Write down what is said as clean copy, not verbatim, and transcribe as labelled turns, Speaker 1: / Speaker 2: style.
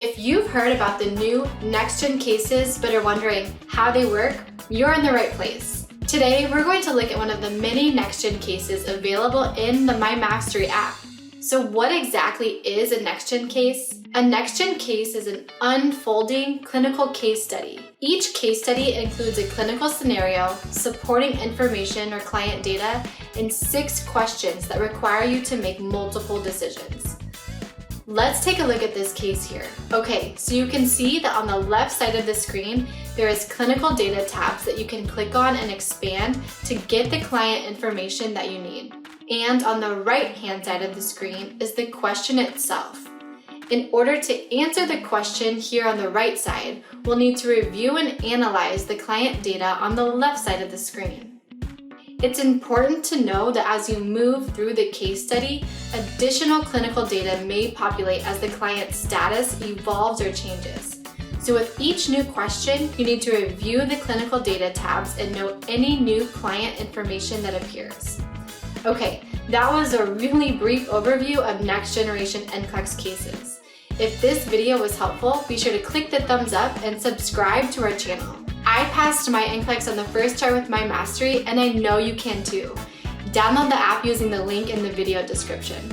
Speaker 1: If you've heard about the new Next Gen cases but are wondering how they work, you're in the right place. Today, we're going to look at one of the many Next Gen cases available in the My Mastery app. So what exactly is a Next Gen case? A Next Gen case is an unfolding clinical case study. Each case study includes a clinical scenario, supporting information or client data, and 6 questions that require you to make multiple decisions. Let's take a look at this case here. Okay, so you can see that on the left side of the screen, there is clinical data tabs that you can click on and expand to get the client information that you need. And on the right-hand side of the screen is the question itself. In order to answer the question here on the right side, we'll need to review and analyze the client data on the left side of the screen. It's important to know that as you move through the case study, additional clinical data may populate as the client's status evolves or changes. So with each new question, you need to review the clinical data tabs and note any new client information that appears. Okay, that was a really brief overview of Next Generation NCLEX cases. If this video was helpful, be sure to click the thumbs up and subscribe to our channel. I passed my NCLEX on the first try with My Mastery, and I know you can too. Download the app using the link in the video description.